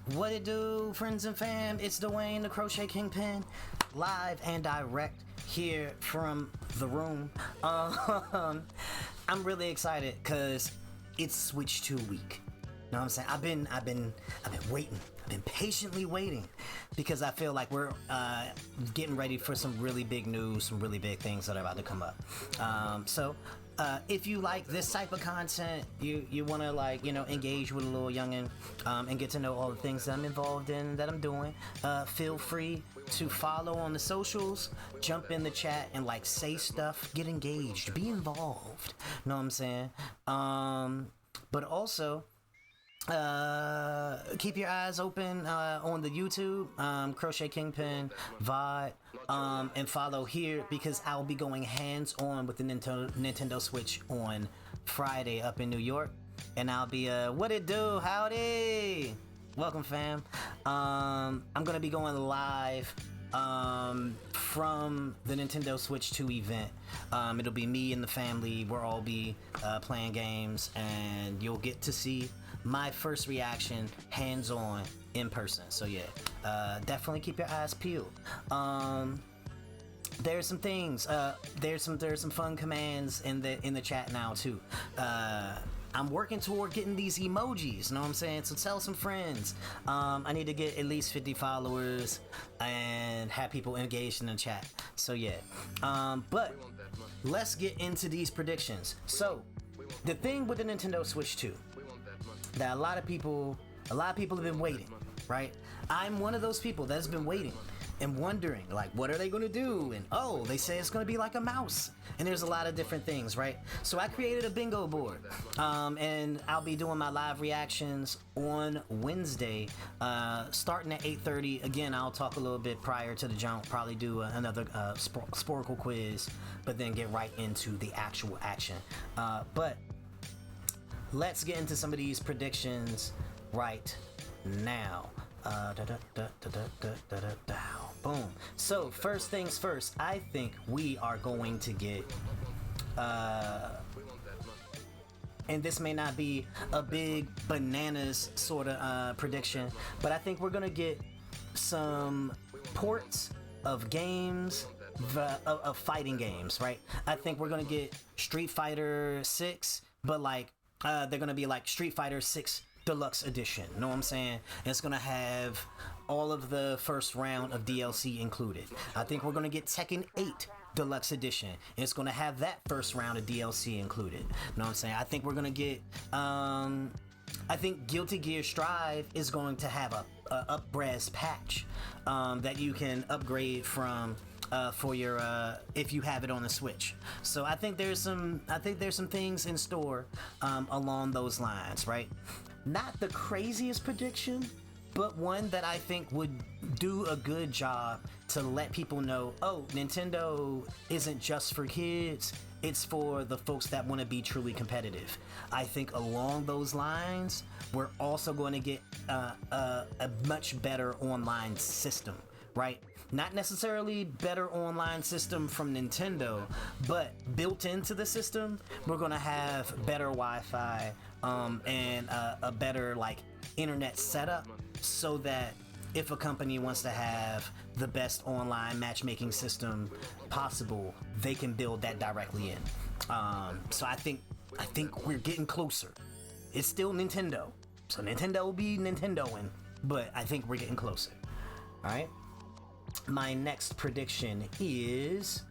What it do, friends and fam? It's Dwayne, the Crochet Kingpin, live and direct here from the room. I'm really excited because it's Switch 2 week. Know what I'm saying? I've been waiting. I've been patiently waiting because I feel like we're getting ready for some really big news, some really big things that are about to come up. So if you like this type of content, you want to engage with a little youngin and get to know all the things that I'm involved in, that I'm doing, feel free to follow on the socials, jump in the chat and say stuff, get engaged, be involved. Know what I'm saying? But also, keep your eyes open on the YouTube, Crochet Kingpin VOD, and follow here because I'll be going hands-on with the Nintendo Switch on Friday up in New York, and I'll be what it do, howdy, welcome fam. I'm gonna be going live from the Nintendo Switch 2 event. It'll be me and the family. We'll all be playing games, and you'll get to see my first reaction hands-on in person. So yeah, definitely keep your eyes peeled. There's some things. There's some fun commands in the chat now too. I'm working toward getting these emojis, know what I'm saying? So tell some friends. I need to get at least 50 followers and have people engaged in the chat. So yeah, but let's get into these predictions. So the thing with the Nintendo Switch 2 that a lot of people have been waiting, right? I'm one of those people that's been waiting and wondering, what are they gonna do? And oh, they say it's gonna be like a mouse, and there's a lot of different things, right? So I created a bingo board, and I'll be doing my live reactions on Wednesday, starting at 8:30. Again, I'll talk a little bit prior to the jump, probably do another Sporkle quiz, but then get right into the actual action. But let's get into some of these predictions right now. Boom. So first things first, I think we are going to get and this may not be a big bananas sort of prediction, but I think we're gonna get some ports of games, of fighting games, right? I think we're gonna get Street Fighter 6, but they're gonna be like Street Fighter 6 Deluxe Edition, know what I'm saying? And it's gonna have all of the first round of DLC included. I think we're gonna get Tekken 8 Deluxe Edition, and it's gonna have that first round of DLC included, know what I'm saying? I think we're gonna get I think Guilty Gear Strive is going to have a upres patch that you can upgrade from for your if you have it on the Switch. So I think there's some things in store along those lines, right? Not the craziest prediction, but one that I think would do a good job to let people know, oh, Nintendo isn't just for kids, it's for the folks that want to be truly competitive. I think along those lines, we're also going to get a much better online system, right? Not necessarily better online system from Nintendo, but built into the system, we're gonna have better Wi-Fi and a better internet setup, so that if a company wants to have the best online matchmaking system possible, they can build that directly in. So I think we're getting closer. It's still Nintendo, so Nintendo will be Nintendoing, but I think we're getting closer. All right. My next prediction is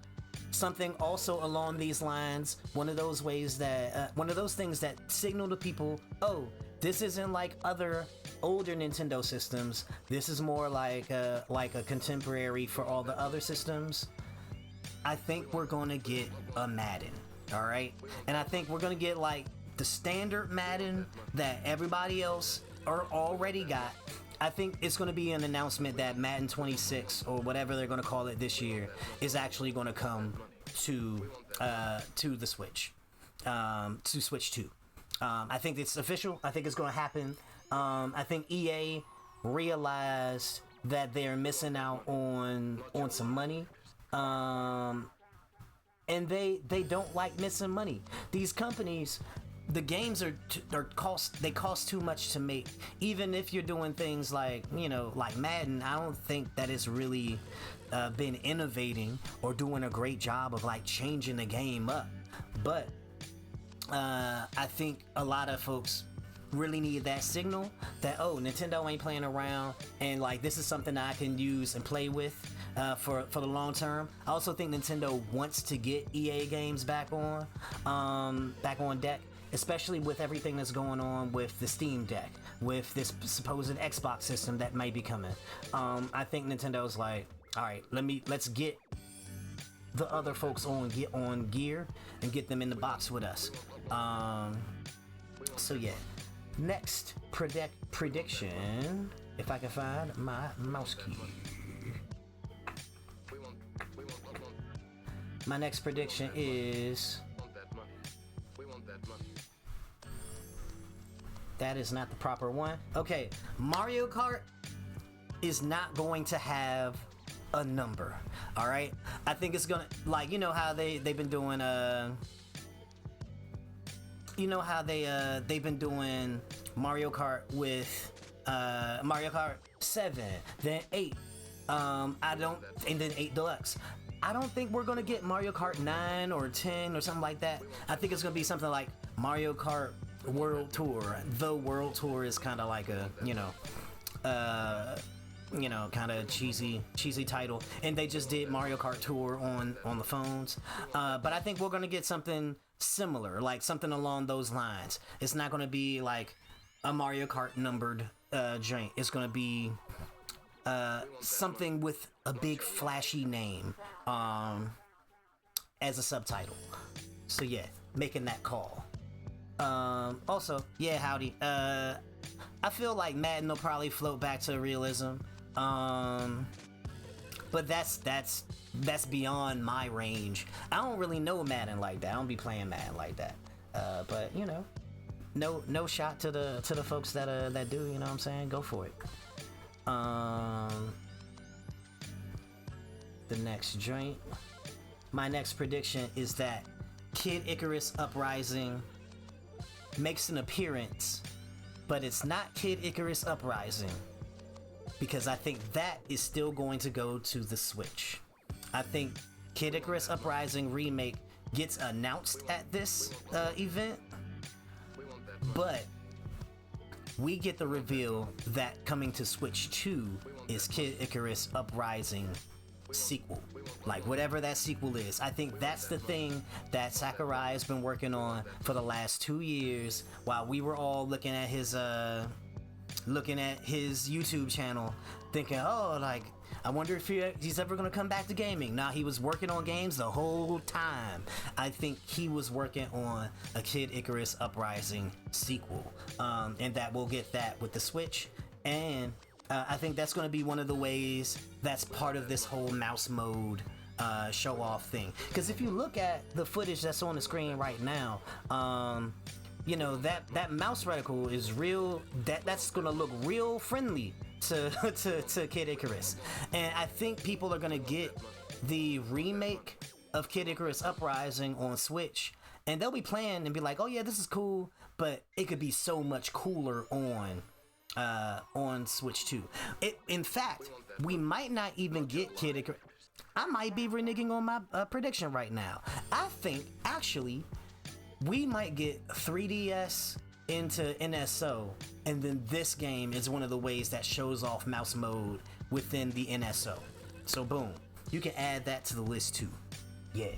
something also along these lines. One of those things that signal to people, oh, this isn't like other older Nintendo systems. This is more like a contemporary for all the other systems. I think we're gonna get a Madden, all right? And I think we're gonna get the standard Madden that everybody else already got. I think it's going to be an announcement that Madden 26 or whatever they're going to call it this year is actually going to come to the Switch, to Switch 2. I think it's official. I think it's going to happen. I think EA realized that they're missing out on some money, and they don't like missing money. These companies, the games they cost too much to make. Even if you're doing things like, like Madden, I don't think that it's really been innovating or doing a great job of like changing the game up. But I think a lot of folks really need that signal that, oh, Nintendo ain't playing around, and like this is something that I can use and play with for the long term. I also think Nintendo wants to get EA games back on deck, especially with everything that's going on with the Steam Deck, with this supposed Xbox system that may be coming. I think Nintendo's like, all right, let's get the other folks on gear and get them in the box with us. So yeah, next prediction, if I can find my mouse key. My next prediction is that is not the proper one. Okay, Mario Kart is not going to have a number. All right, I think it's gonna, like, how they've been doing they've been doing Mario Kart with Mario Kart 7, then 8, and then 8 Deluxe. I don't think we're gonna get Mario Kart 9 or 10 or something like that. I think it's gonna be something like Mario Kart World Tour. The World Tour is kind of like a kind of cheesy title, and they just did Mario Kart Tour on the phones. But I think we're gonna get something similar, like something along those lines. It's not gonna be like a Mario Kart numbered joint. It's gonna be something with a big flashy name as a subtitle. So yeah, making that call. Also, yeah, howdy. I feel like Madden will probably float back to realism. But that's beyond my range. I don't really know Madden like that. I don't be playing Madden like that. But no shot to the folks that do. You know what I'm saying? Go for it. The next joint. My next prediction is that Kid Icarus Uprising makes an appearance, but it's not Kid Icarus Uprising, because I think that is still going to go to the Switch. I think Kid Icarus Uprising remake gets announced at this event, but we get the reveal that coming to Switch 2 is Kid Icarus Uprising sequel. Like, whatever that sequel is, I think that's the thing that Sakurai has been working on for the last 2 years, while we were all looking at his YouTube channel thinking, oh, like, I wonder if he's ever gonna come back to gaming. Nah, he was working on games the whole time. I think he was working on a Kid Icarus Uprising sequel, and that we'll get that with the Switch. And I think that's going to be one of the ways that's part of this whole mouse mode show off thing. Because if you look at the footage that's on the screen right now, that mouse reticle is real. That's going to look real friendly to Kid Icarus. And I think people are going to get the remake of Kid Icarus Uprising on Switch, and they'll be playing and be like, oh yeah, this is cool, but it could be so much cooler on Switch 2. In fact, we might not even get Kid Icarus. I might be reneging on my prediction right now. I think actually we might get 3DS into NSO, and then this game is one of the ways that shows off mouse mode within the NSO. So boom, you can add that to the list too. Yeah,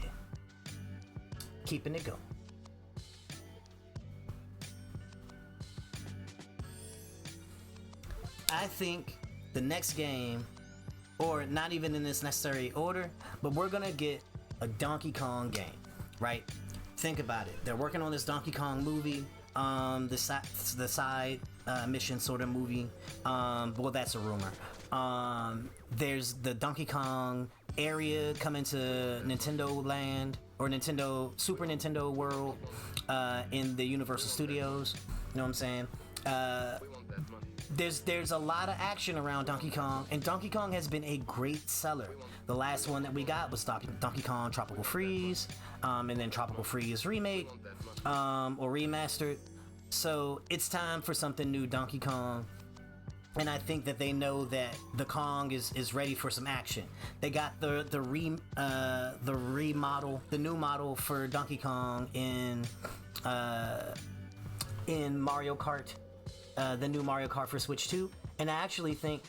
keeping it going. I think the next game, or not even in this necessary order, but we're gonna get a Donkey Kong game, right? Think about it. They're working on this Donkey Kong movie, the side mission sort of movie. Well, that's a rumor. There's the Donkey Kong area coming to Nintendo Land, or Super Nintendo World, in the Universal Studios. You know what I'm saying? there's a lot of action around Donkey Kong, and Donkey Kong has been a great seller. The last one that we got was Donkey Kong Tropical Freeze, and then Tropical Freeze remake, or remastered. So it's time for something new, Donkey Kong. And I think that they know that the Kong is ready for some action. They got the remodel, the new model for Donkey Kong in Mario Kart, the new Mario Kart for Switch 2. And I actually think,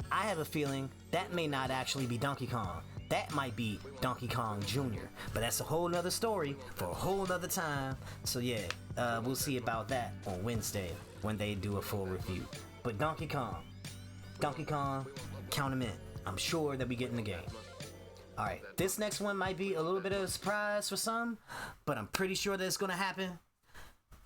I have a feeling that may not actually be Donkey Kong. That might be Donkey Kong Jr. But that's a whole nother story for a whole nother time. So yeah, we'll see about that on Wednesday when they do a full review. But Donkey Kong, count him in. I'm sure that we get in the game. Alright, this next one might be a little bit of a surprise for some, but I'm pretty sure that it's gonna happen.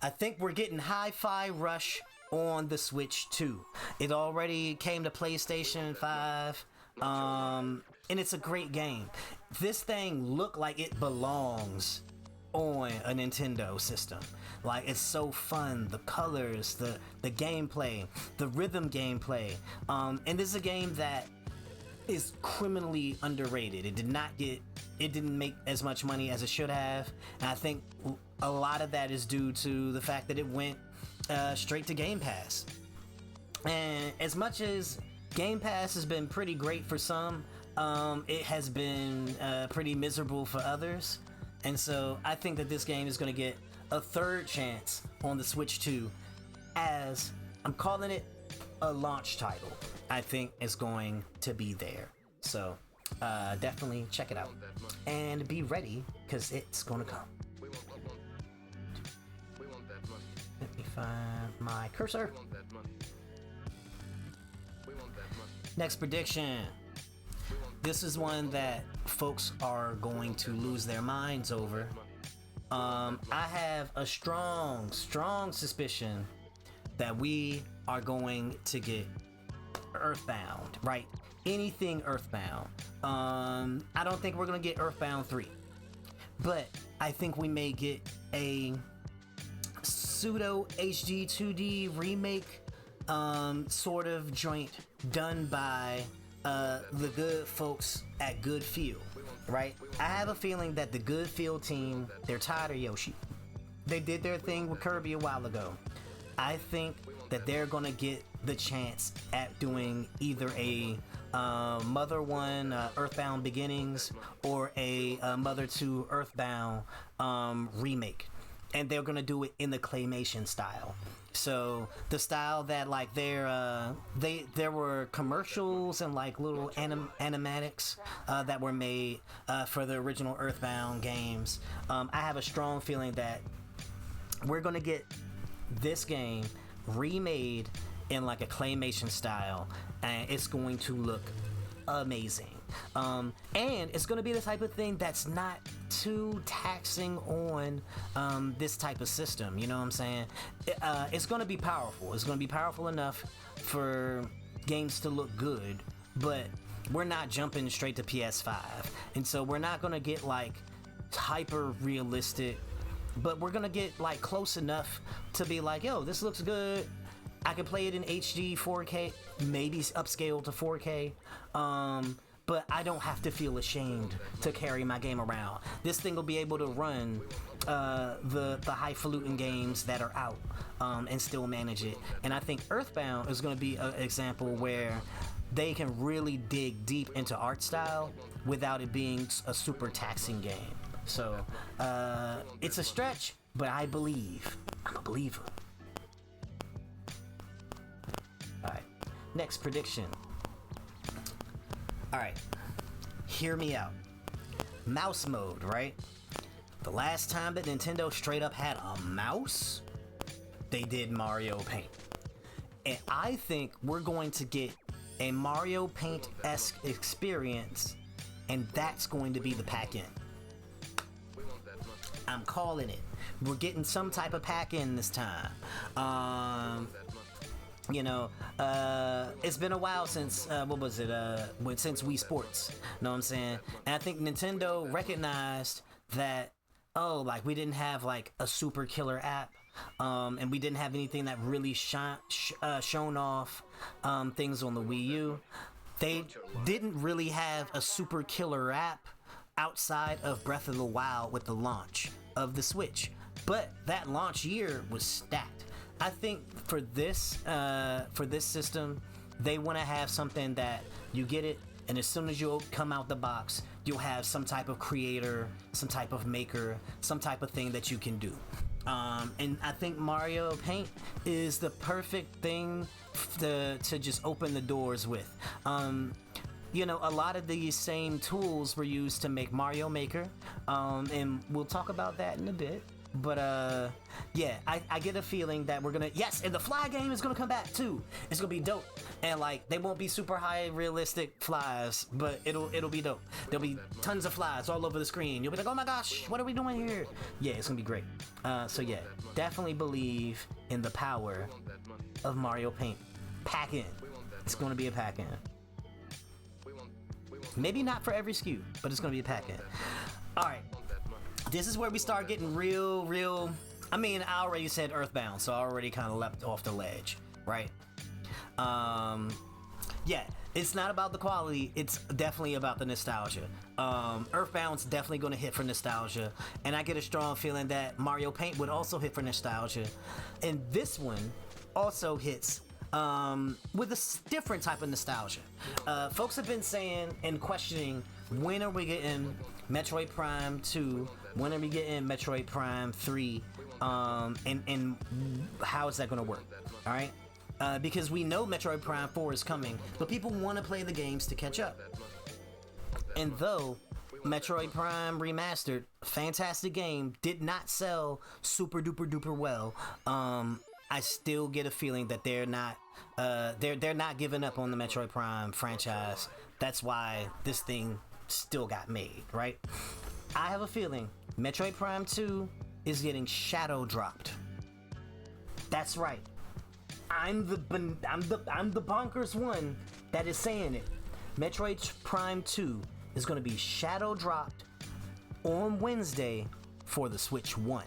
I think we're getting Hi-Fi Rush on the Switch 2. It already came to PlayStation 5, and it's a great game. This thing looked like it belongs on a Nintendo system. Like, it's so fun, the colors, the gameplay, the rhythm gameplay, and this is a game that is criminally underrated. It didn't make as much money as it should have, and I think a lot of that is due to the fact that it went straight to Game Pass. And as much as Game Pass has been pretty great for some, it has been pretty miserable for others. And so I think that this game is going to get a third chance on the Switch 2, as I'm calling it a launch title. I think is going to be there. So definitely check it out and be ready, because it's going to come. Let me find my cursor. Next prediction. This is one that folks are going to lose their minds over. I have a strong suspicion that we are going to get Earthbound, right? Anything Earthbound. I don't think we're gonna get Earthbound 3, but I think we may get a pseudo HD 2D remake sort of joint done by the good folks at Good Feel, right? I have a feeling that the Good Feel team, they're tired of Yoshi. They did their thing with Kirby a while ago. I think that they're gonna get the chance at doing either a Mother 1 Earthbound Beginnings or a Mother 2 Earthbound remake, and they're gonna do it in the claymation style. So the style that, like, there were commercials and like little animatics that were made for the original Earthbound games. I have a strong feeling that we're gonna get this game remade in like a claymation style, and it's going to look amazing. And it's going to be the type of thing that's not too taxing on this type of system, you know what I'm saying? It's going to be powerful. It's going to be powerful enough for games to look good, but we're not jumping straight to PS5, and so we're not going to get like hyper realistic, but we're gonna get like close enough to be like, yo, this looks good. I can play it in HD 4K, maybe upscale to 4K, but I don't have to feel ashamed to carry my game around. This thing will be able to run the highfalutin games that are out and still manage it. And I think Earthbound is going to be an example where they can really dig deep into art style without it being a super taxing game. So it's a stretch, but I believe. I'm a believer. Alright, next prediction. Alright, hear me out. Mouse mode, right? The last time that Nintendo straight up had a mouse, they did Mario Paint. And I think we're going to get a Mario Paint-esque experience, and that's going to be the pack-in. I'm calling it. We're getting some type of pack-in this time. It's been a while since since Wii Sports. Know what I'm saying? And I think Nintendo recognized that, we didn't have like a super killer app and we didn't have anything that really shown off things on the Wii U. They didn't really have a super killer app outside of Breath of the Wild with the launch of the Switch, but that launch year was stacked. I think for this system, they want to have something that you get it, and as soon as you come out the box, you'll have some type of creator, some type of maker, some type of thing that you can do. And I think Mario Paint is the perfect thing to just open the doors with. You know, a lot of these same tools were used to make Mario Maker, and we'll talk about that in a bit. But yeah, I get a feeling that we're gonna, yes, and the fly game is gonna come back too. It's gonna be dope, and like they won't be super high realistic flies, but it'll be dope. There'll be tons of flies all over the screen. You'll be like, oh my gosh, what are we doing here? Yeah, it's gonna be great. So yeah, definitely believe in the power of Mario Paint. Pack in. It's gonna be a pack in. Maybe not for every SKU, but it's gonna be a pack in. All right. This is where we start getting real. I mean, I already said Earthbound, so I already kind of leapt off the ledge, right? Yeah, it's not about the quality, it's definitely about the nostalgia. Earthbound's definitely going to hit for nostalgia, and I get a strong feeling that Mario Paint would also hit for nostalgia. And this one also hits with a different type of nostalgia. Folks have been saying and questioning, when are we getting Metroid Prime 2? When are we getting Metroid Prime 3? And how is that going to work? All right? Because we know Metroid Prime 4 is coming, but people want to play the games to catch up. And though Metroid Prime Remastered, fantastic game, did not sell super duper duper well, I still get a feeling that they're not giving up on the Metroid Prime franchise. That's why this thing still got made, right? I have a feeling Metroid Prime 2 is getting shadow dropped. That's right. I'm the bonkers one that is saying it. Metroid Prime 2 is going to be shadow dropped on Wednesday for the Switch 1.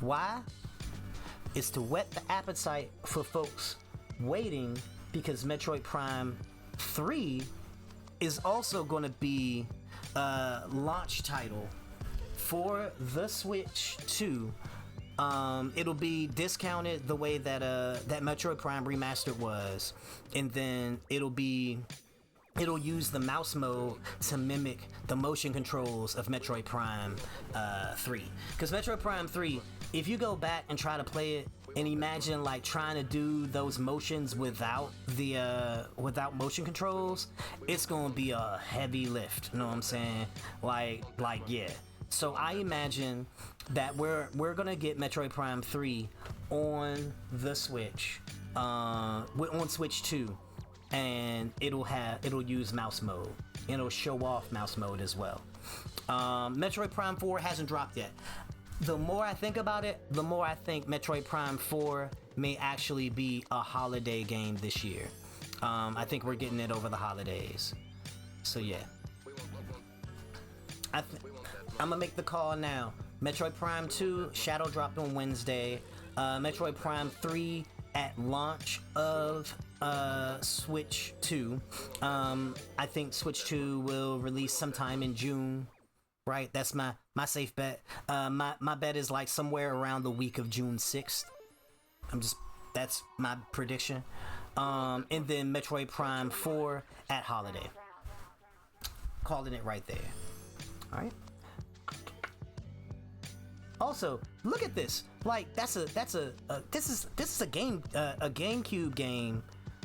Why? It's to whet the appetite for folks waiting, because Metroid Prime 3 is also going to be a launch title for the Switch 2. It'll be discounted the way that that Metroid Prime Remastered was, and then it'll use the mouse mode to mimic the motion controls of Metroid Prime 3. Because Metroid Prime 3, if you go back and try to play it and imagine like trying to do those motions without the without motion controls, it's gonna be a heavy lift. You know what I'm saying? Like yeah. So I imagine that we're gonna get Metroid Prime 3 on the Switch, on Switch 2, and it'll use mouse mode. It'll show off mouse mode as well. Metroid Prime 4 hasn't dropped yet. The more I think about it, the more I think Metroid Prime 4 may actually be a holiday game this year. I think we're getting it over the holidays. So yeah. I'm gonna make the call now. Metroid Prime 2 shadow dropped on Wednesday. Metroid Prime 3 at launch of Switch 2. I think Switch 2 will release sometime in June. Right, that's my safe bet. My bet is like somewhere around the week of June 6th. That's my prediction. And then Metroid Prime 4 at holiday. Calling it right there. All right. Also, look at this. Like this is a game, a GameCube game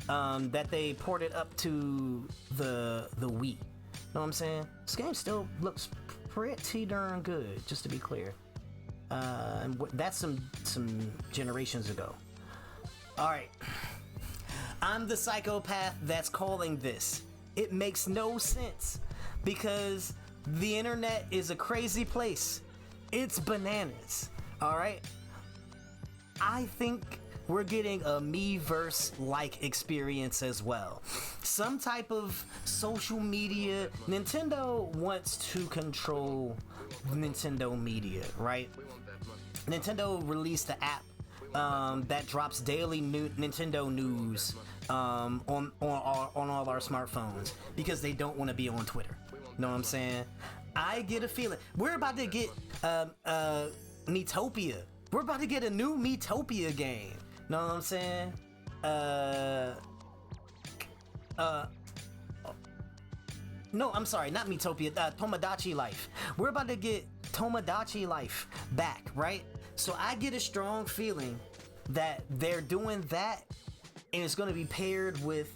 that they ported up to the Wii. You know what I'm saying? This game still looks pretty darn good, just to be clear. And that's some generations ago. All right. I'm the psychopath that's calling this. It makes no sense because the internet is a crazy place. It's bananas. All right. I think we're getting a Miiverse-like experience as well. Some type of social media. Nintendo wants to control Nintendo media, right? Nintendo released the app that drops daily new Nintendo news on all our smartphones because they don't want to be on Twitter. Know what I'm saying? I get a feeling we're about to get Miitopia. We're about to get a new Miitopia game. Know what I'm saying? No, I'm sorry, not Miitopia. Tomodachi Life. We're about to get Tomodachi Life back, right? So I get a strong feeling that they're doing that, and it's going to be paired with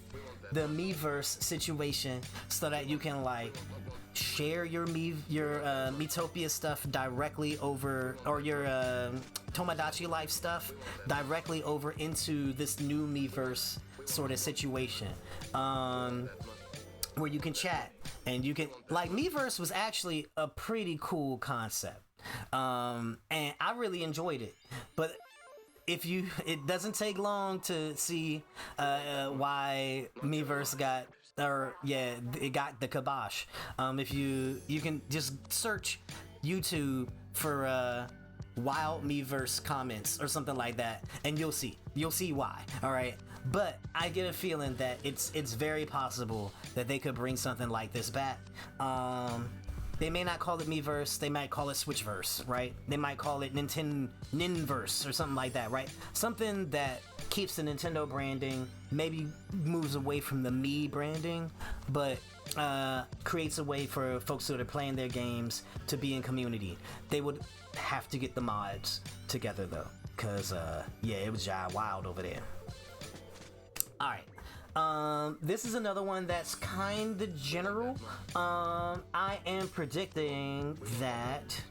the Miiverse situation, so that you can like share your Miitopia stuff directly over, or your Tomodachi Life stuff directly over into this new Miiverse sort of situation, where you can chat and you can like Miiverse was actually a pretty cool concept, and I really enjoyed it. But it doesn't take long to see why Miiverse got, or yeah, it got the kibosh. If you can just search YouTube for wild Miiverse comments or something like that, and you'll see why. All right, but I get a feeling that it's very possible that they could bring something like this back. They may not call it Miiverse, they might call it Switchverse, right? They might call it Ninverse or something like that, right? Something that keeps the Nintendo branding, maybe moves away from the Mii branding, but creates a way for folks who are playing their games to be in community. They would have to get the mods together though, because yeah, it was just wild over there. Alright. This is another one that's kind of general. I am predicting that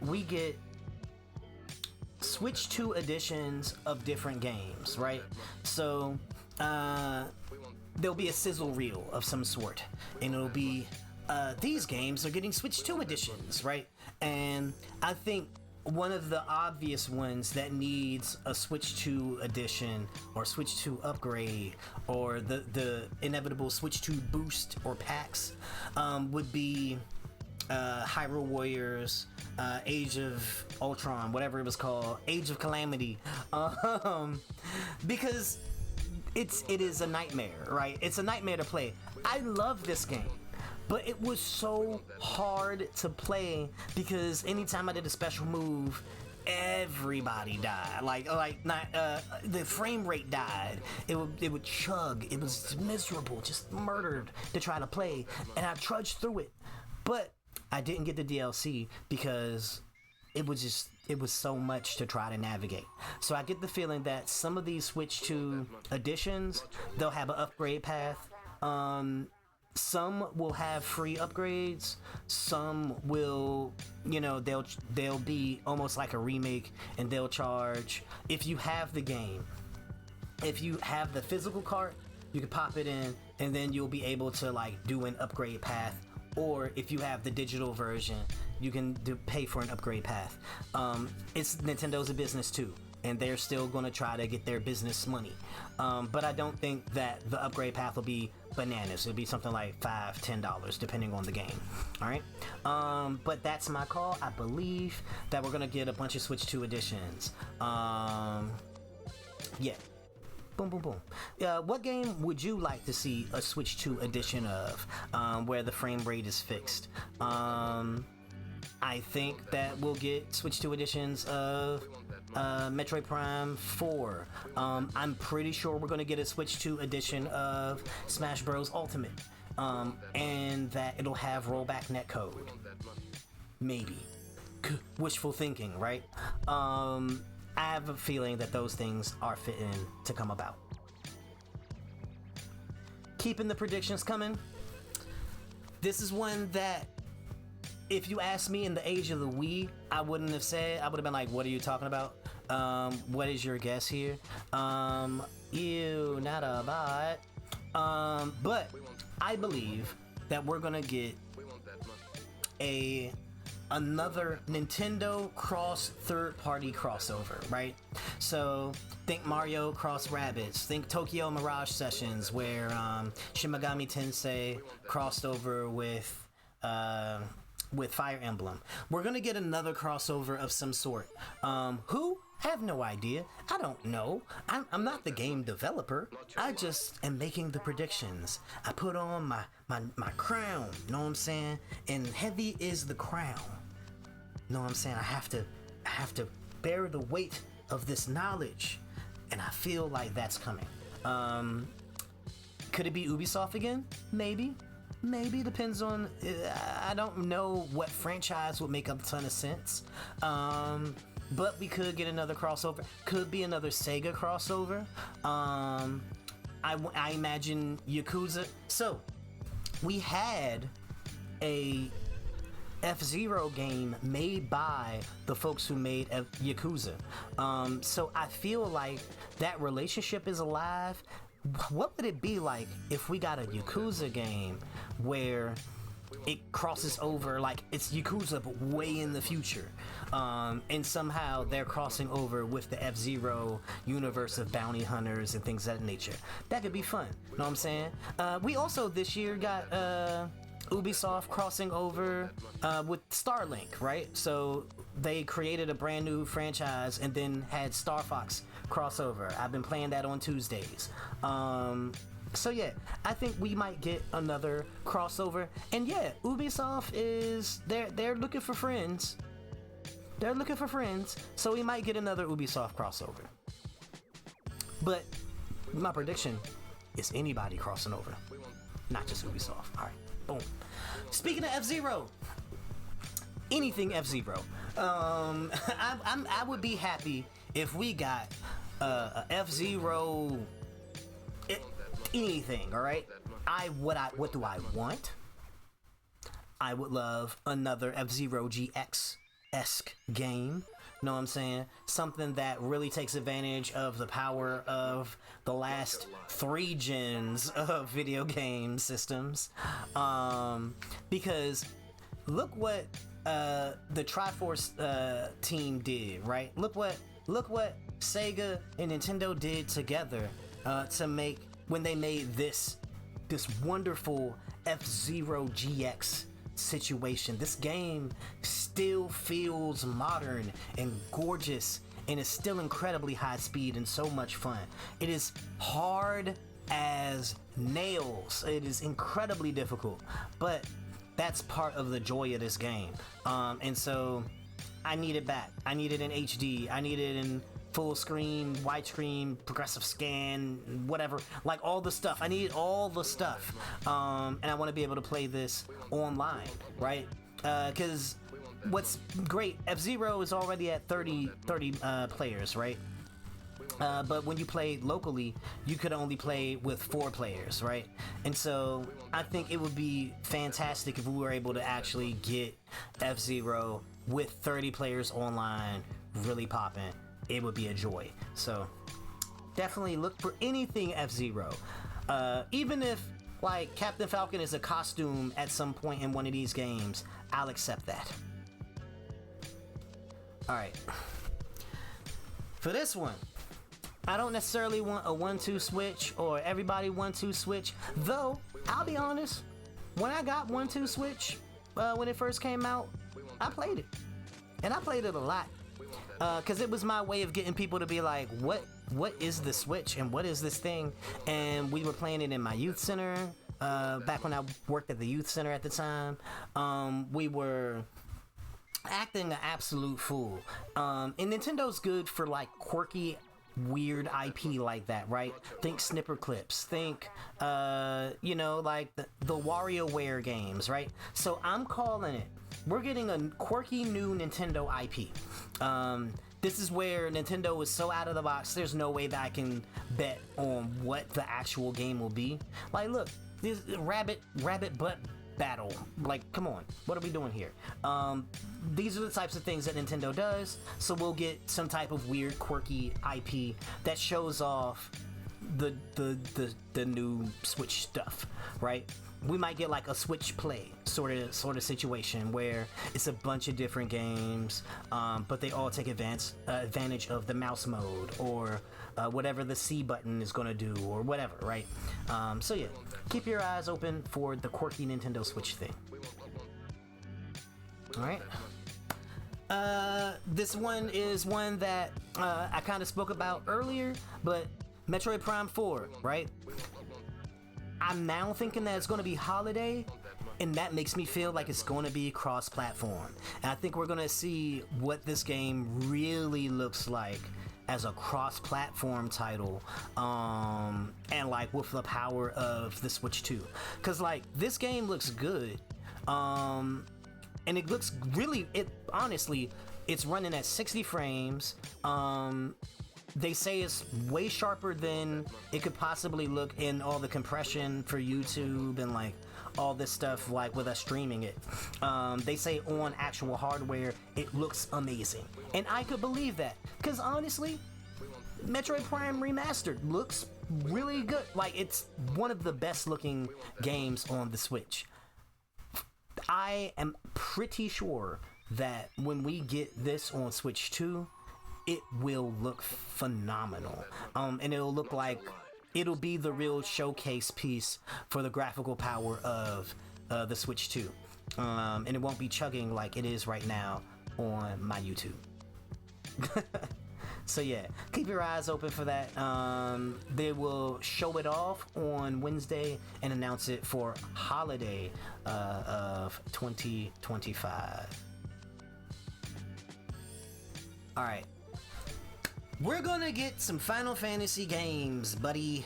we get Switch 2 editions of different games, right? So there'll be a sizzle reel of some sort, and it'll be these games are getting Switch 2 editions, right? And I think one of the obvious ones that needs a Switch 2 edition or Switch 2 upgrade or the inevitable Switch 2 boost or packs would be Hyrule Warriors, Age of Ultron, whatever it was called, Age of Calamity, because it is a nightmare, right? It's a nightmare to play. I love this game, but it was so hard to play because anytime I did a special move, everybody died. The frame rate died. It would chug. It was miserable, just murdered to try to play, and I trudged through it. But I didn't get the DLC because it was so much to try to navigate. So I get the feeling that some of these Switch 2 editions, they'll have an upgrade path. Some will have free upgrades. Some will, they'll be almost like a remake, and they'll charge. If you have the game, if you have the physical cart, you can pop it in, and then you'll be able to do an upgrade path. Or if you have the digital version, you can pay for an upgrade path. It's Nintendo's a business too, and they're still going to try to get their business money. But I don't think that the upgrade path will be bananas. It'll be something like $5-10 depending on the game. All right, but that's my call. I believe that we're going to get a bunch of Switch 2 editions. Yeah. Boom, boom, boom. What game would you like to see a Switch 2 edition of, where the frame rate is fixed? I think that we'll get Switch 2 editions of Metroid Prime 4. I'm pretty sure we're going to get a Switch 2 edition of Smash Bros. Ultimate. And that it'll have rollback netcode. Maybe. Wishful thinking, right? I have a feeling that those things are fitting to come about. Keeping the predictions coming. This is one that, if you asked me in the age of the Wii, I wouldn't have said. I would have been like, what are you talking about? What is your guess here? Ew, not a bot. But I believe that we're gonna get another Nintendo cross third-party crossover, right? So think Mario cross Rabbids, think Tokyo Mirage Sessions, where Shin Megami Tensei crossed over with with Fire Emblem. We're gonna get another crossover of some sort. Who? I have no idea. I don't know. I'm not the game developer. I just am making the predictions. I put on my crown, know what I'm saying? And heavy is the crown. Know what I'm saying? I have to bear the weight of this knowledge. And I feel like that's coming. Could it be Ubisoft again? Maybe. Depends on. I don't know what franchise would make a ton of sense. But we could get another crossover. Could be another Sega crossover. I imagine Yakuza. So we had a F-Zero game made by the folks who made Yakuza. So I feel like that relationship is alive. What would it be like if we got a Yakuza game where it crosses over, like it's Yakuza but way in the future, and somehow they're crossing over with the F-Zero universe of bounty hunters and things of that nature? That could be fun. Know what I'm saying? We also this year got Ubisoft crossing over with Starlink, right? So they created a brand new franchise and then had Star Fox crossover. I've been playing that on Tuesdays. So yeah, I think we might get another crossover. And yeah, Ubisoft is they're looking for friends. They're looking for friends, so we might get another Ubisoft crossover. But my prediction is anybody crossing over, not just Ubisoft. All right, boom. Speaking of F-Zero, anything F-Zero. I would be happy if we got a F-Zero. Anything, all right. What do I want? I would love another F-Zero GX-esque game. Know what I'm saying? Something that really takes advantage of the power of the last 3 gens of video game systems. Because look what the Triforce team did, right? Look what Sega and Nintendo did together to make, when they made this wonderful F-Zero GX situation. This game still feels modern and gorgeous and is still incredibly high speed and so much fun. It is hard as nails. It is incredibly difficult, but that's part of the joy of this game. And so I need it back. I need it in HD. I need it in full screen, widescreen, progressive scan, whatever, like all the stuff. I need all the stuff, and I want to be able to play this online, right? Because what's great, F-Zero is already at 30 players, right? But when you play locally, you could only play with 4 players, right? And so I think it would be fantastic if we were able to actually get F-Zero with 30 players online really popping. It would be a joy. So definitely look for anything F-Zero. Even if like Captain Falcon is a costume at some point in one of these games, I'll accept that. Alright. For this one, I don't necessarily want a 1-2 switch or everybody 1-2 switch, though I'll be honest, when I got 1-2 switch when it first came out, I played it. And I played it a lot. Because it was my way of getting people to be like, what is the Switch and what is this thing? And we were playing it in my youth center, back when I worked at the youth center at the time. We were acting an absolute fool. And Nintendo's good for like quirky, weird IP like that, right? Think Snipper Clips, think like the WarioWare games, right? So I'm calling it, we're getting a quirky new Nintendo IP. This is where Nintendo is so out of the box, there's no way that I can bet on what the actual game will be. Like, look, this rabbit butt battle. Like, come on, what are we doing here? These are the types of things that Nintendo does, so we'll get some type of weird, quirky IP that shows off the new Switch stuff, right? We might get like a Switch Play sort of situation where it's a bunch of different games, but they all take advantage of the mouse mode or whatever the C button is going to do or whatever, right? So yeah, keep your eyes open for the quirky Nintendo Switch thing. All right. This one is one that I kind of spoke about earlier, but Metroid Prime 4, right? I'm now thinking that it's going to be holiday, and that makes me feel like it's going to be cross-platform. And I think we're going to see what this game really looks like as a cross-platform title, and like with the power of the Switch 2. Because like this game looks good, and it looks really, honestly, it's running at 60 frames. They say it's way sharper than it could possibly look in all the compression for YouTube and like all this stuff, like with us streaming it. They say on actual hardware it looks amazing, and I could believe that, because honestly, Metroid Prime Remastered looks really good. Like, it's one of the best looking games on the Switch. I am pretty sure that when we get this on Switch 2, it will look phenomenal. And it'll look like it'll be the real showcase piece for the graphical power of the Switch 2. And it won't be chugging like it is right now on my YouTube. So yeah, keep your eyes open for that. They will show it off on Wednesday and announce it for holiday of 2025. All right, we're gonna get some Final Fantasy games, buddy.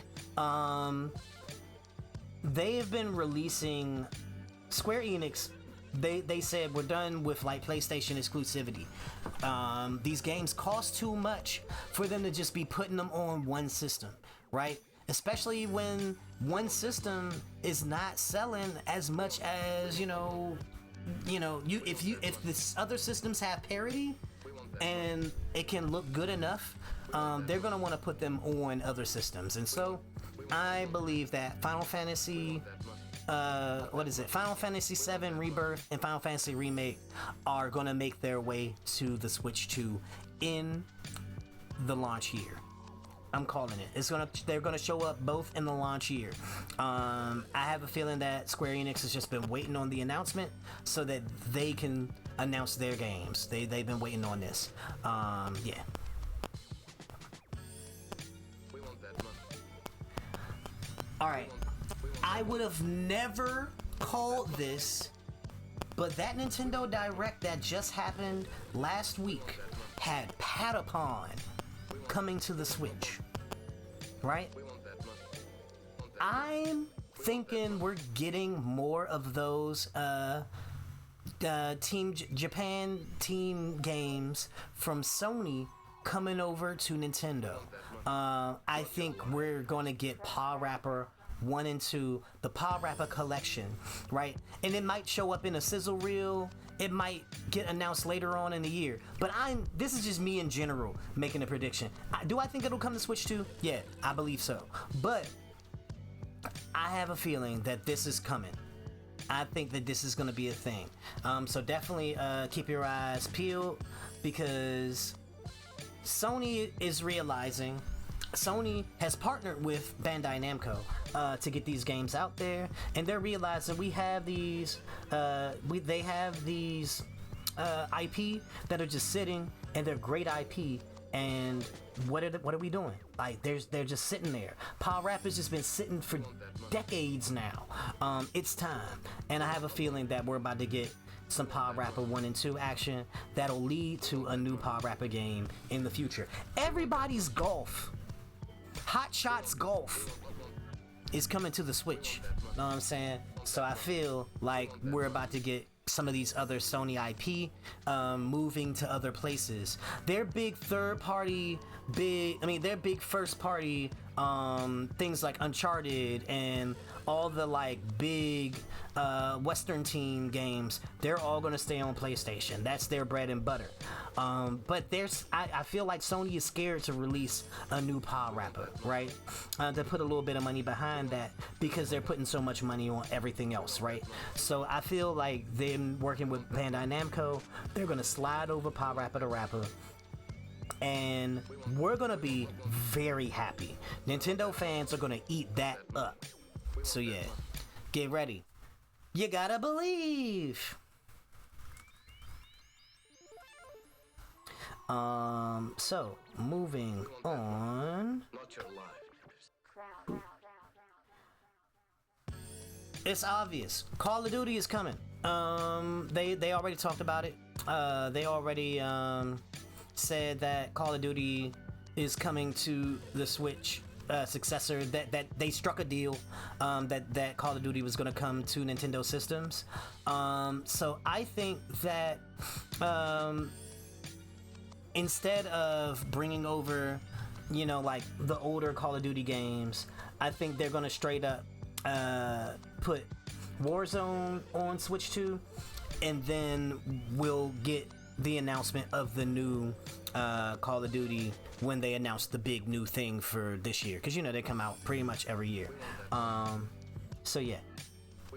They have been releasing, Square Enix, they said we're done with like PlayStation exclusivity. These games cost too much for them to just be putting them on one system, right? Especially when one system is not selling as much as if this other systems have parity and it can look good enough, they're gonna want to put them on other systems. And so I believe that Final Fantasy Final Fantasy VII Rebirth and Final Fantasy Remake are going to make their way to the Switch 2 in the launch year. I'm calling it. They're gonna show up both in the launch year. I have a feeling that Square Enix has just been waiting on the announcement so that they can announce their games. They've been waiting on this. Yeah. All right. I would have never called this, but that Nintendo Direct that just happened last week had Patapon coming to the Switch, right? I'm thinking we're getting more of those Japan team games from Sony coming over to Nintendo. I think we're going to get Paw Rapper 1 and 2, the Paw Rapper collection, right? And it might show up in a sizzle reel. It might get announced later on in the year. But this is just me in general making a prediction. Do I think it'll come to Switch 2? Yeah, I believe so. But I have a feeling that this is coming. I think that this is going to be a thing. So definitely keep your eyes peeled, because Sony is realizing, Sony has partnered with Bandai Namco to get these games out there, and they're realizing we have these they have these IP that are just sitting, and they're great IP, and what are we doing? Like, they're just sitting there. Paw Rapper's just been sitting for decades now. It's time, and I have a feeling that we're about to get some Paw Rapper 1 and 2 action that'll lead to a new Paw Rapper game in the future. Everybody's Golf, Hot Shots Golf, is coming to the Switch. Know what I'm saying? So I feel like we're about to get some of these other Sony IP moving to other places. Their big third party, their big first party things like Uncharted and all the like big Western team games, they're all gonna stay on PlayStation. That's their bread and butter. But I feel like Sony is scared to release a new Paw Rapper, right? To put a little bit of money behind that, because they're putting so much money on everything else, right? So I feel like them working with Bandai Namco, they're gonna slide over Paw Rapper to Rapper, and we're gonna be very happy. Nintendo fans are gonna eat that up. So yeah, get ready. You gotta believe. So moving on. It's obvious. Call of Duty is coming. They already talked about it. They already said that Call of Duty is coming to the Switch successor. That they struck a deal that Call of Duty was going to come to Nintendo systems. So I think that instead of bringing over, like the older Call of Duty games, I think they're going to straight up put Warzone on Switch 2, and then we'll get the announcement of the new Call of Duty when they announce the big new thing for this year, because they come out pretty much every year. So yeah,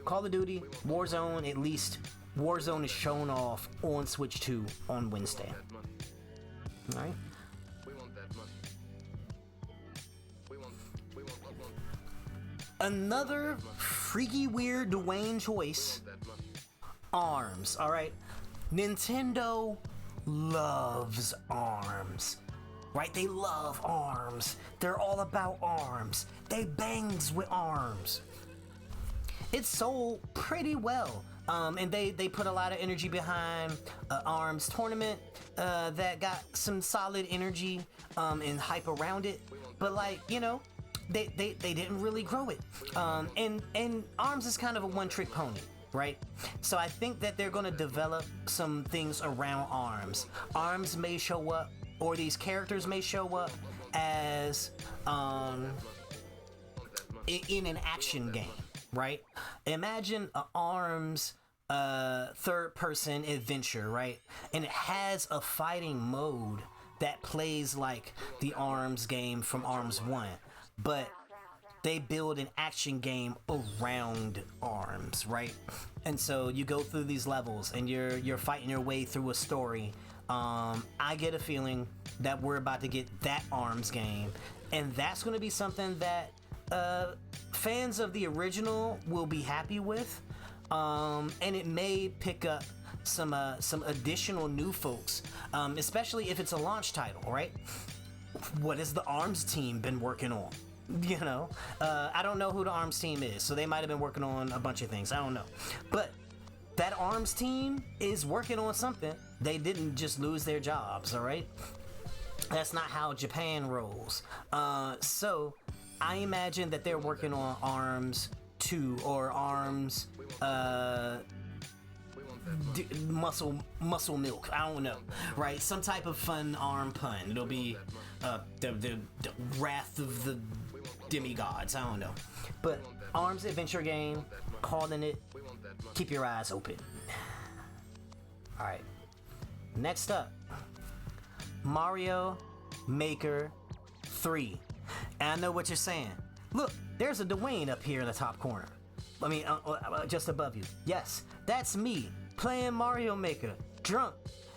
Call of Duty, Warzone, at least Warzone is shown off on Switch 2 on Wednesday. All right. Another freaky weird Dwayne choice. ARMS, alright? Nintendo loves ARMS. Right? They love ARMS. They're all about ARMS. They bangs with ARMS. It's sold pretty well. And they put a lot of energy behind ARMS tournament that got some solid energy and hype around it. But they didn't really grow it. And ARMS is kind of a one-trick pony, right? So I think that they're going to develop some things around ARMS. ARMS may show up, or these characters may show up as in an action game, right? Imagine a ARMS third-person adventure, right? And it has a fighting mode that plays like the ARMS game from ARMS 1. But they build an action game around ARMS, right? And so you go through these levels and you're fighting your way through a story. I get a feeling that we're about to get that ARMS game, and that's going to be something that fans of the original will be happy with, and it may pick up some additional new folks, especially if it's a launch title, right? What has the ARMS team been working on? I don't know who the ARMS team is, so they might have been working on a bunch of things. I don't know. But that ARMS team is working on something. They didn't just lose their jobs, all right? That's not how Japan rolls. So I imagine that they're working on ARMS 2 or ARMS muscle milk. I don't know, right? Some type of fun ARM pun. It'll be the wrath of the demigods. I don't know, but ARMS adventure game, calling it. Keep your eyes open. All right. Next up, Mario Maker 3. And I know what you're saying. Look, there's a Dwayne up here in the top corner. I mean, just above you. Yes, that's me playing Mario Maker, drunk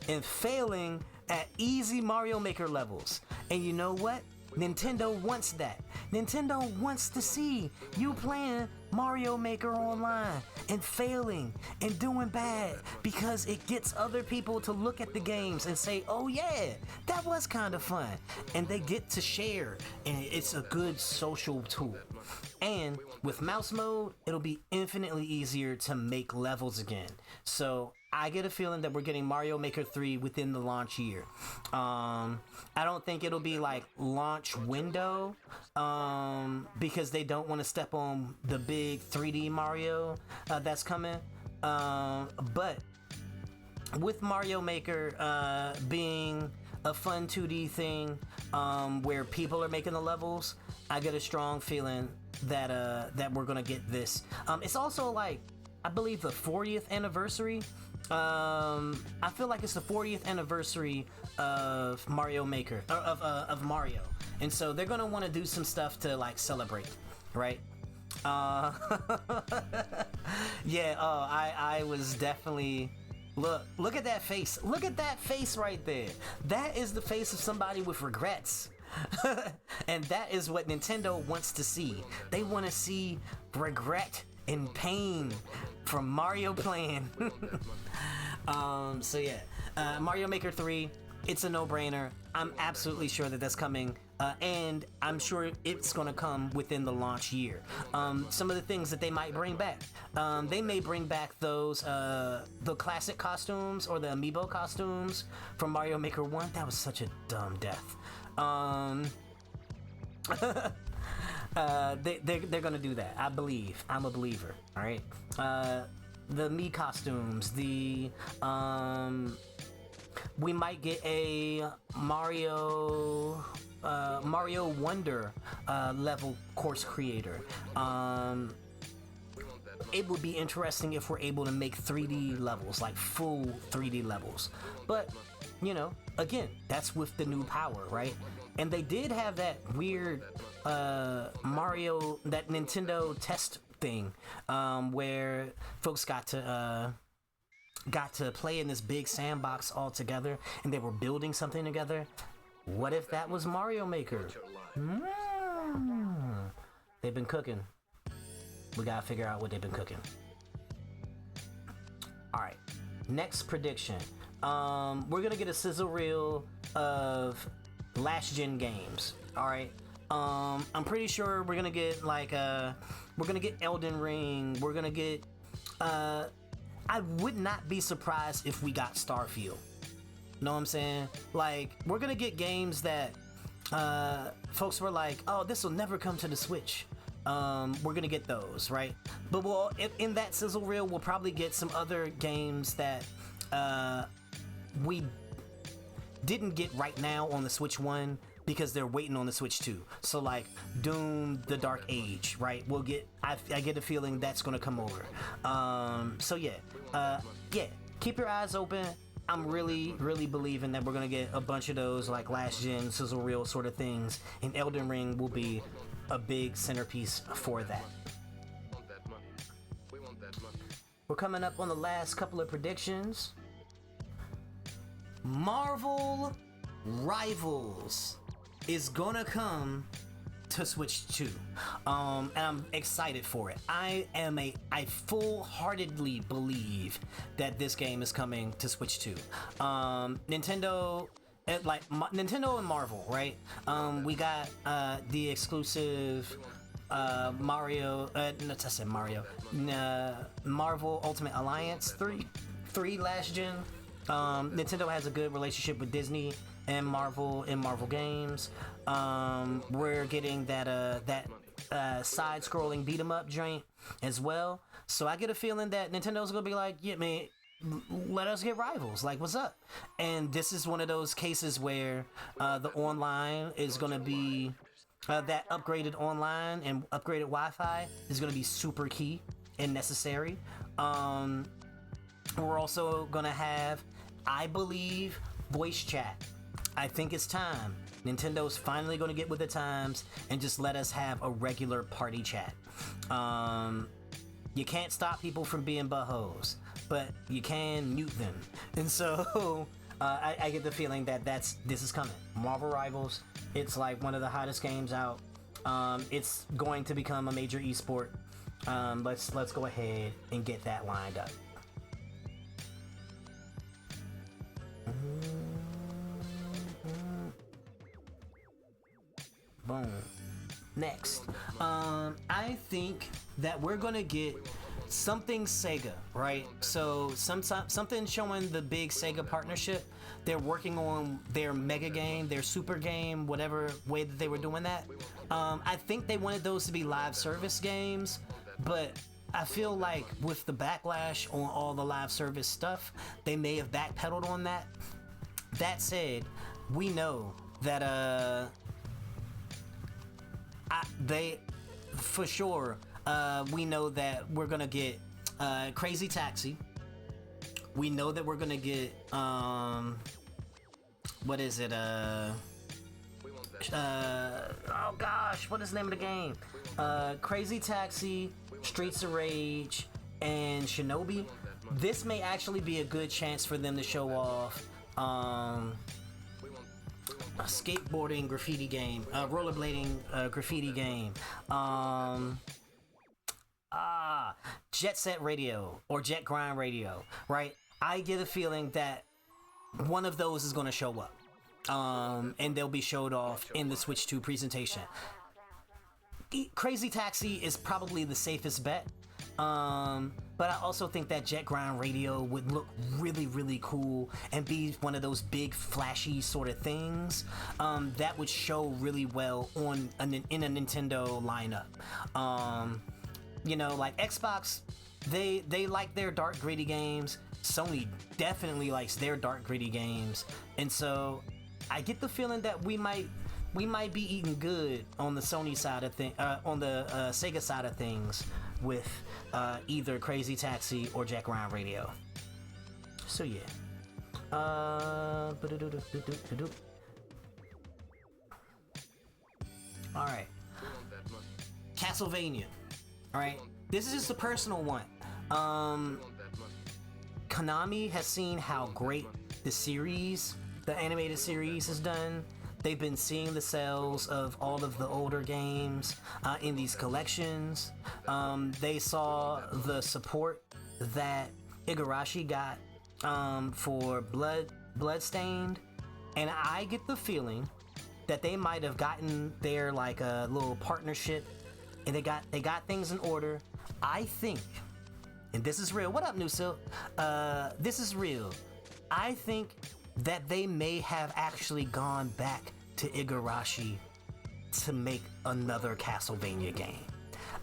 and failing at easy Mario Maker levels. And you know what? Nintendo wants that. Nintendo wants to see you playing Mario Maker online and failing and doing bad, because it gets other people to look at the games and say, oh yeah, that was kind of fun. And they get to share, and it's a good social tool. And with mouse mode, it'll be infinitely easier to make levels again. So I get a feeling that we're getting Mario Maker 3 within the launch year. I don't think it'll be like launch window, because they don't want to step on the big 3D Mario that's coming. But with Mario Maker being a fun 2D thing where people are making the levels, I get a strong feeling that we're gonna get this. It's also like, I believe, the 40th anniversary. I feel like it's the 40th anniversary of Mario Maker, of Mario, and so they're gonna want to do some stuff to like celebrate, right? Yeah. I was definitely. Look at that face. Look at that face right there. That is the face of somebody with regrets. And that is what Nintendo wants to see. They want to see regret and pain from Mario playing. So yeah, Mario Maker 3, it's a no-brainer. I'm absolutely sure that that's coming, and I'm sure it's going to come within the launch year. Some of the things that they might bring back, they may bring back those the classic costumes or the amiibo costumes from Mario Maker 1. That was such a dumb death. They're gonna do that. I believe. I'm a believer. All right. The Mii costumes. We might get a Mario Wonder level course creator. It would be interesting if we're able to make 3D levels, like full 3D levels. But again, that's with the new power, right? And they did have that weird Mario, that Nintendo test thing, where folks got to play in this big sandbox all together, and they were building something together. What if that was Mario Maker? They've been cooking. We gotta figure out what they've been cooking. All right, next prediction. We're gonna get a sizzle reel of last gen games. All right. I'm pretty sure we're gonna get we're gonna get Elden Ring. We're gonna get. I would not be surprised if we got Starfield. Know what I'm saying? Like, we're gonna get games that folks were like, oh, this will never come to the Switch. We're gonna get those, right? But in that sizzle reel, we'll probably get some other games that we didn't get right now on the Switch 1 because they're waiting on the Switch 2. So like Doom, The Dark Age, right? We'll get. I get a feeling that's gonna come over. So yeah, keep your eyes open. I'm really believing that we're gonna get a bunch of those like last gen sizzle reel sort of things, and Elden Ring will be a big centerpiece for that. We're coming up on the last couple of predictions. Marvel Rivals is gonna come to Switch 2, and I'm excited for it. I full-heartedly believe that this game is coming to Switch 2. Nintendo and Marvel, right? We got the exclusive Mario. No, I said Mario. Marvel Ultimate Alliance 3 last gen. Nintendo has a good relationship with Disney and Marvel in Marvel games. We're getting that side-scrolling beat-em-up joint as well. So I get a feeling that Nintendo's gonna be like, yeah, man, let us get Rivals. Like, what's up? And this is one of those cases where the online is gonna be that upgraded online and upgraded Wi-Fi is gonna be super key and necessary. We're also gonna have, I believe, voice chat. I think it's time. Nintendo's finally gonna get with the times and just let us have a regular party chat. You can't stop people from being buttholes, but you can mute them. And so I get the feeling that this is coming. Marvel Rivals, it's like one of the hottest games out. It's going to become a major esport. Let's go ahead and get that lined up. Boom. Next, I think that we're gonna get something Sega, right? So something showing the big Sega partnership. They're working on their mega game, their super game, whatever way that they were doing that. I think they wanted those to be live service games, but I feel like with the backlash on all the live service stuff, they may have backpedaled on that. That said, we know that they for sure we know that we're gonna get Crazy Taxi. We know that we're gonna get what is it? Oh gosh, what is the name of the game? Crazy Taxi, Streets of Rage, and Shinobi. This may actually be a good chance for them to show off a skateboarding graffiti game, rollerblading graffiti game, Jet Set Radio or Jet Grind Radio, right? I get a feeling that one of those is going to show up. And they'll be showed off in the Switch 2 presentation. Crazy Taxi is probably the safest bet. But I also think that Jet Ground Radio would look really, really cool and be one of those big, flashy sort of things that would show really well in a Nintendo lineup. You know, like Xbox, they like their dark, gritty games. Sony definitely likes their dark, gritty games, and so I get the feeling that we might be eating good on the Sony side of things, on the Sega side of things, with either Crazy Taxi or Jack Ryan Radio. So yeah. All right. Castlevania. All right. This is just a personal one. Konami has seen how great the animated series has done. They've been seeing the sales of all of the older games in these collections. They saw the support that Igarashi got for Bloodstained, and I get the feeling that they might have gotten their like a little partnership, and they got things in order. I think, and this is real. What up, New Silk? This is real. I think that they may have actually gone back to Igarashi to make another Castlevania game.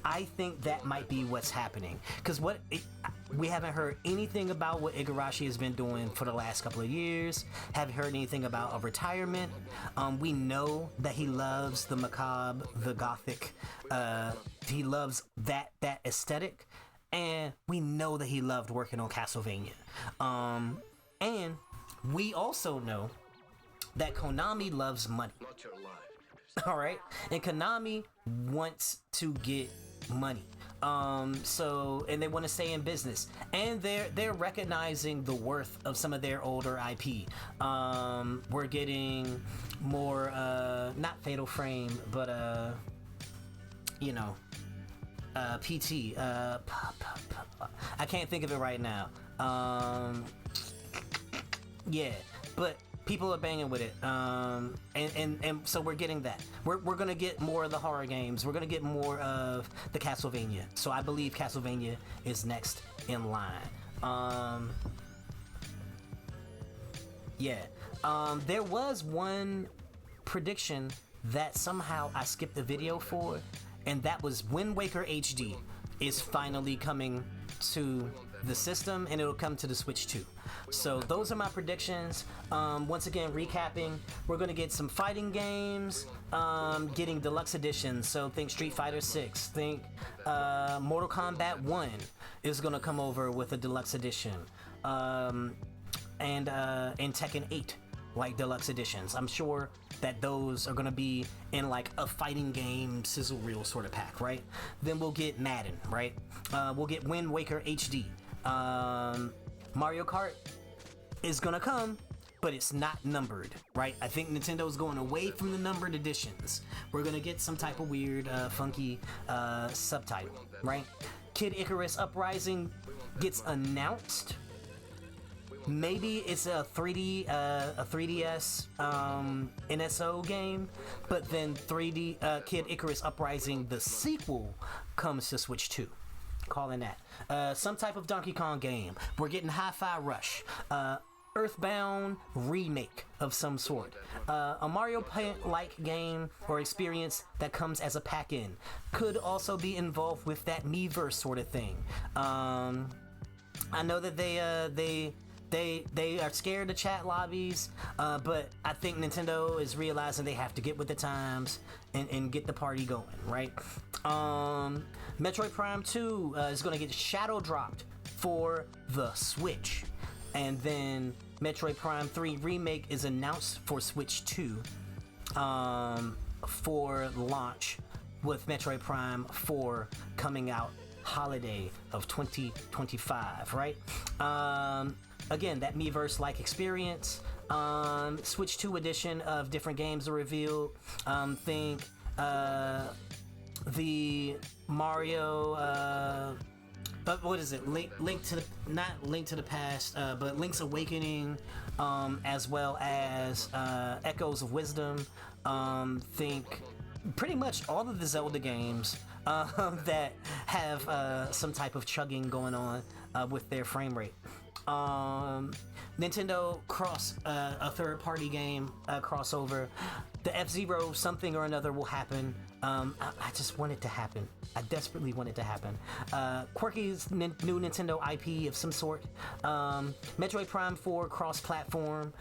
I think that might be what's happening, because we haven't heard anything about what Igarashi has been doing for the last couple of years. Haven't heard anything about a retirement. We know that he loves the macabre, the gothic. He loves that aesthetic, and we know that he loved working on Castlevania. And we also know that Konami loves money. All right, and Konami wants to get money. And they want to stay in business, and they're recognizing the worth of some of their older IP. We're getting more, not Fatal Frame, but PT. I can't think of it right now. Yeah, but people are banging with it, and so we're getting that. We're gonna get more of the horror games. We're gonna get more of the Castlevania. So I believe Castlevania is next in line. There was one prediction that somehow I skipped the video for, and that was Wind Waker HD is finally coming to the system, and it'll come to the Switch 2. So those are my predictions. Once again, recapping, we're gonna get some fighting games, getting deluxe editions. So think Street Fighter 6, think Mortal Kombat 1 is gonna come over with a deluxe edition, and Tekken 8 like deluxe editions. I'm sure that those are gonna be in like a fighting game sizzle reel sort of pack, right? Then we'll get Madden, right? We'll get Wind Waker HD. Mario Kart is gonna come, but it's not numbered, right? I think Nintendo's going away from the numbered editions. We're gonna get some type of weird, funky subtitle, right? Kid Icarus Uprising gets announced. Maybe it's a 3DS NSO game, but then 3D Kid Icarus Uprising, the sequel, comes to Switch 2. Calling that. Some type of Donkey Kong game. We're getting Hi-Fi Rush. Earthbound remake of some sort. A Mario Paint-like game or experience that comes as a pack-in. Could also be involved with that Miiverse sort of thing. I know that they are scared of chat lobbies, but I think Nintendo is realizing they have to get with the times and get the party going, right? Metroid Prime 2 is going to get shadow dropped for the Switch, and then Metroid Prime 3 Remake is announced for Switch 2 for launch, with Metroid Prime 4 coming out holiday of 2025, right? Again, that Miiverse-like experience. Switch 2 edition of different games are revealed. Think the Mario what is it? Link to the not Link to the Past, but Link's Awakening, as well as Echoes of Wisdom. Think pretty much all of the Zelda games that have some type of chugging going on with their frame rate. Nintendo cross a third-party game crossover. The F-Zero something or another will happen. I just want it to happen. I desperately want it to happen. Quirky's new Nintendo IP of some sort. Metroid Prime 4 cross-platform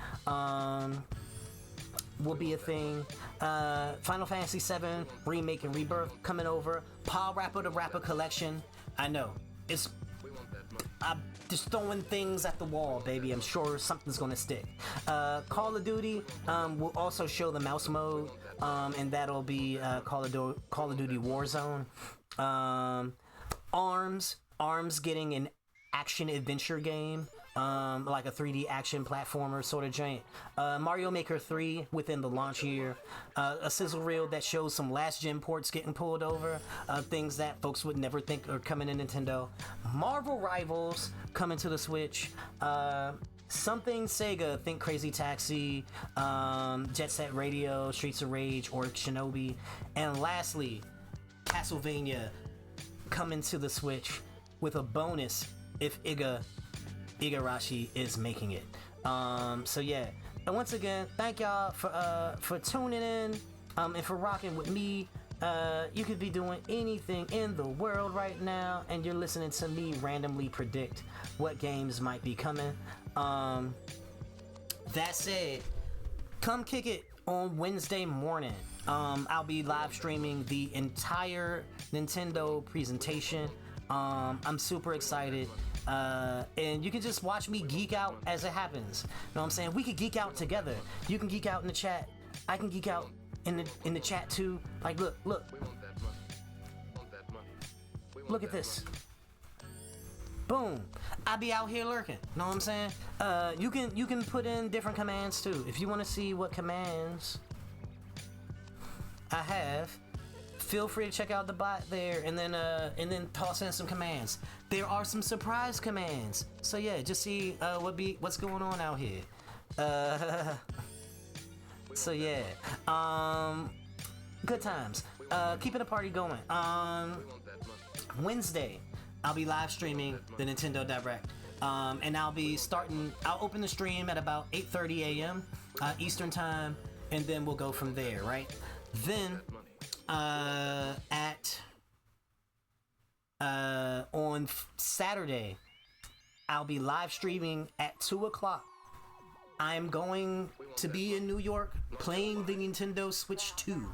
will be a thing. Final Fantasy VII Remake and Rebirth coming over. Paw Rapper the Rapper Collection. I know. I'm just throwing things at the wall, baby. I'm sure something's gonna stick. Call of Duty will also show the mouse mode, and that'll be Call of Duty Warzone. Arms getting an action adventure game, like a 3D action platformer sort of giant. Mario Maker 3 within the launch year. A sizzle reel that shows some last gen ports getting pulled over, things that folks would never think are coming to Nintendo. Marvel Rivals coming to the Switch. Something Sega, think Crazy Taxi, Jet Set Radio, Streets of Rage, or Shinobi. And lastly, Castlevania coming to the Switch with a bonus if Igarashi is making it. So yeah, and once again, thank y'all for tuning in and for rocking with me. You could be doing anything in the world right now, and you're listening to me randomly predict what games might be coming. That said, come kick it on Wednesday morning. I'll be live streaming the entire Nintendo presentation. I'm super excited. And you can just watch me geek out as it happens. You know what I'm saying? We could geek out together. You can geek out in the chat. I can geek out in the chat too. Like, look at this. Boom. I be out here lurking. Know what I'm saying? You can put in different commands too. If you want to see what commands I have, feel free to check out the bot there, and then toss in some commands. There are some surprise commands, so yeah, just see what's going on out here. So yeah, good times. Keeping the party going. Wednesday, I'll be live streaming the Nintendo Direct, and I'll open the stream at about 8:30 a.m. Eastern time, and then we'll go from there. Right then. On Saturday, I'll be live streaming at 2 o'clock. I'm going to be in New York playing the Nintendo Switch 2.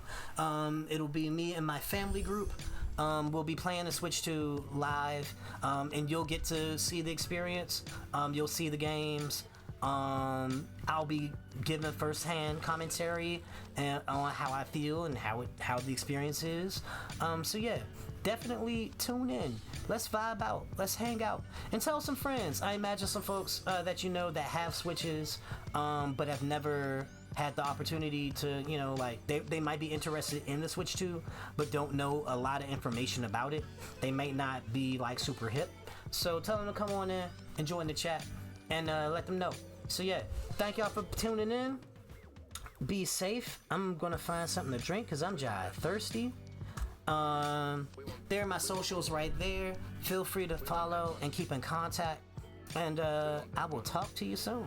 It'll be me and my family group. We'll be playing the Switch 2 live, and you'll get to see the experience. You'll see the games. I'll be giving first-hand commentary on how I feel and how the experience is. So yeah, definitely tune in. Let's vibe out. Let's hang out and tell some friends. I imagine some folks that you know that have Switches, but have never had the opportunity to, like they might be interested in the Switch 2, but don't know a lot of information about it. They might not be like super hip. So tell them to come on in and join the chat and let them know. So yeah, thank y'all for tuning in. Be safe. I'm gonna find something to drink because I'm jive thirsty. There are my socials right there. Feel free to follow and keep in contact. And I will talk to you soon.